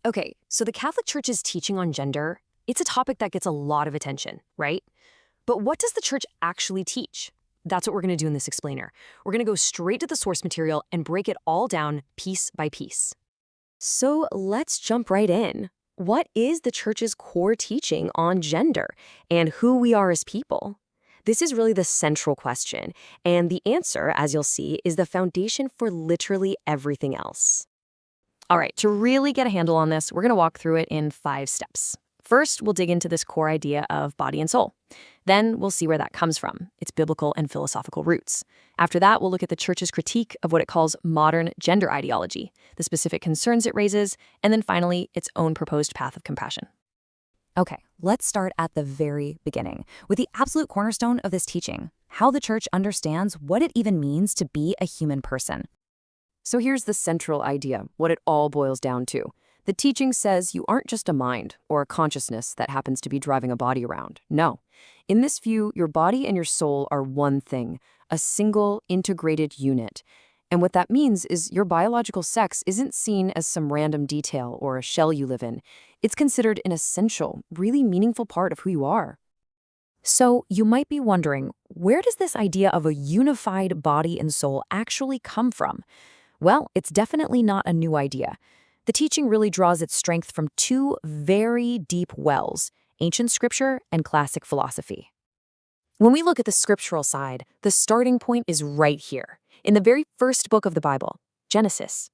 Okay, so the Catholic Church's teaching on gender, it's a topic that gets a lot of attention, right? But what does the Church actually teach? That's what we're going to do in this explainer. We're going to go straight to the source material and break it all down piece by piece. So let's jump right in. What is the Church's core teaching on gender and who we are as people? This is really the central question, and the answer, as you'll see, is the foundation for literally everything else. All right, to really get a handle on this, we're going to walk through it in 5 steps. First, we'll dig into this core idea of body and soul. Then we'll see where that comes from, its biblical and philosophical roots. After that, we'll look at the Church's critique of what it calls modern gender ideology, the specific concerns it raises, and then finally, its own proposed path of compassion. Okay, let's start at the very beginning, with the absolute cornerstone of this teaching, how the Church understands what it even means to be a human person. So here's the central idea, what it all boils down to. The teaching says you aren't just a mind or a consciousness that happens to be driving a body around. No. In this view, your body and your soul are one thing, a single integrated unit. And what that means is your biological sex isn't seen as some random detail or a shell you live in. It's considered an essential, really meaningful part of who you are. So you might be wondering, where does this idea of a unified body and soul actually come from? Well, it's definitely not a new idea. The teaching really draws its strength from 2 very deep wells, ancient scripture and classic philosophy. When we look at the scriptural side, the starting point is right here, in the very first book of the Bible, Genesis.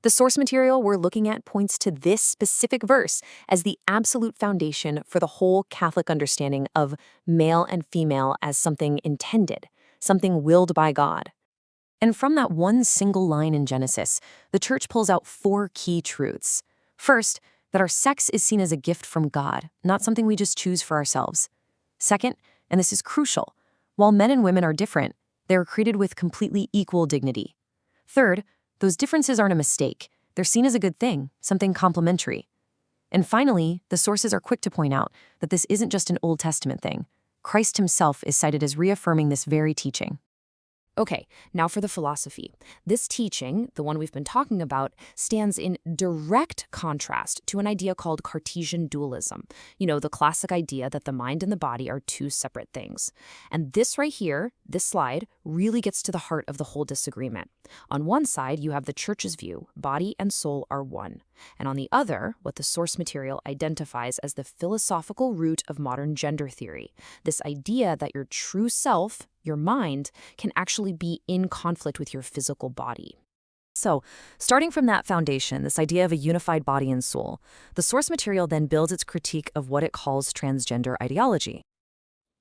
The source material we're looking at points to this specific verse as the absolute foundation for the whole Catholic understanding of male and female as something intended, something willed by God. And from that one single line in Genesis, the Church pulls out 4 key truths. First, that our sex is seen as a gift from God, not something we just choose for ourselves. Second, and this is crucial, while men and women are different, they are created with completely equal dignity. Third, those differences aren't a mistake. They're seen as a good thing, something complementary. And finally, the sources are quick to point out that this isn't just an Old Testament thing. Christ himself is cited as reaffirming this very teaching. Okay, now for the philosophy. This teaching, the one we've been talking about, stands in direct contrast to an idea called Cartesian dualism. You know, the classic idea that the mind and the body are 2 separate things. And this right here, this slide, really gets to the heart of the whole disagreement. On one side, you have the Church's view, body and soul are one. And on the other, what the source material identifies as the philosophical root of modern gender theory, this idea that your true self, your mind, can actually be in conflict with your physical body. So, starting from that foundation, this idea of a unified body and soul, the source material then builds its critique of what it calls transgender ideology.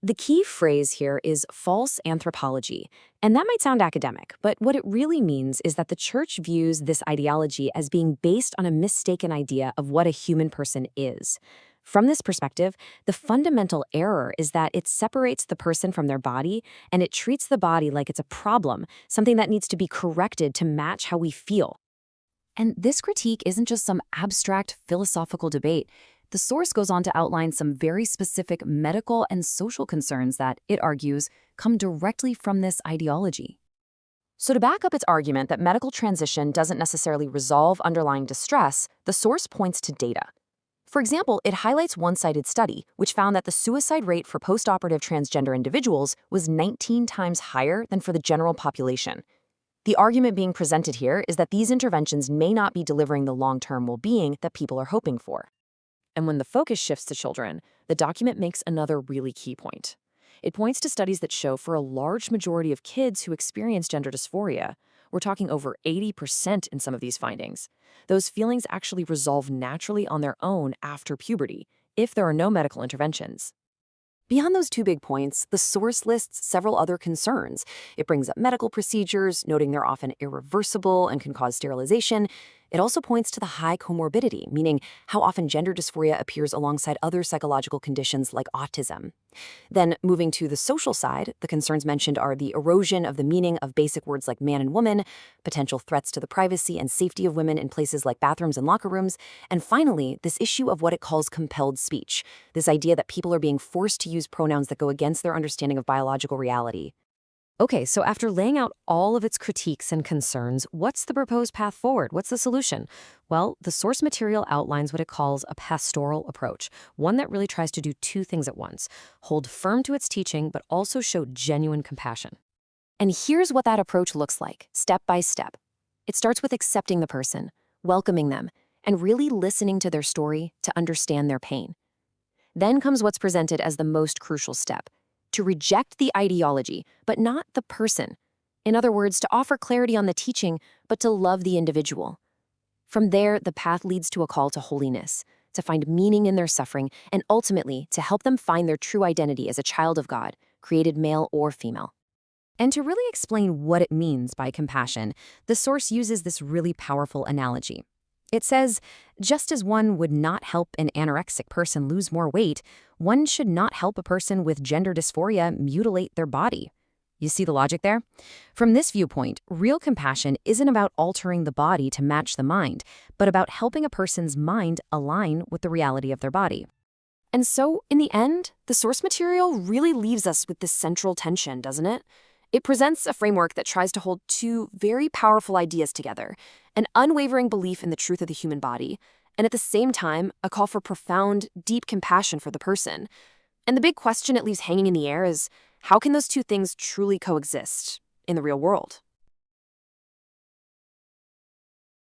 The key phrase here is false anthropology, and that might sound academic, but what it really means is that the Church views this ideology as being based on a mistaken idea of what a human person is. From this perspective, the fundamental error is that it separates the person from their body, and it treats the body like it's a problem, something that needs to be corrected to match how we feel. And this critique isn't just some abstract philosophical debate. The source goes on to outline some very specific medical and social concerns that, it argues, come directly from this ideology. So to back up its argument that medical transition doesn't necessarily resolve underlying distress, the source points to data. For example, it highlights one cited study, which found that the suicide rate for postoperative transgender individuals was 19 times higher than for the general population. The argument being presented here is that these interventions may not be delivering the long-term well-being that people are hoping for. And when the focus shifts to children, the document makes another really key point. It points to studies that show for a large majority of kids who experience gender dysphoria, we're talking over 80% in some of these findings, those feelings actually resolve naturally on their own after puberty, if there are no medical interventions. Beyond those 2 big points, the source lists several other concerns. It brings up medical procedures, noting they're often irreversible and can cause sterilization. It also points to the high comorbidity, meaning how often gender dysphoria appears alongside other psychological conditions like autism. Then, moving to the social side, the concerns mentioned are the erosion of the meaning of basic words like man and woman, potential threats to the privacy and safety of women in places like bathrooms and locker rooms, and finally, this issue of what it calls compelled speech, this idea that people are being forced to use pronouns that go against their understanding of biological reality. Okay, so after laying out all of its critiques and concerns, what's the proposed path forward? What's the solution? Well, the source material outlines what it calls a pastoral approach, one that really tries to do two things at once: hold firm to its teaching, but also show genuine compassion. And here's what that approach looks like, step by step. It starts with accepting the person, welcoming them, and really listening to their story to understand their pain. Then comes what's presented as the most crucial step: to reject the ideology, but not the person. In other words, to offer clarity on the teaching, but to love the individual. From there, the path leads to a call to holiness, to find meaning in their suffering, and ultimately to help them find their true identity as a child of God, created male or female. And to really explain what it means by compassion, the source uses this really powerful analogy. It says, just as one would not help an anorexic person lose more weight, one should not help a person with gender dysphoria mutilate their body. You see the logic there? From this viewpoint, real compassion isn't about altering the body to match the mind, but about helping a person's mind align with the reality of their body. And so, in the end, the source material really leaves us with this central tension, doesn't it? It presents a framework that tries to hold two very powerful ideas together: an unwavering belief in the truth of the human body, and at the same time, a call for profound, deep compassion for the person. And the big question it leaves hanging in the air is, how can those two things truly coexist in the real world?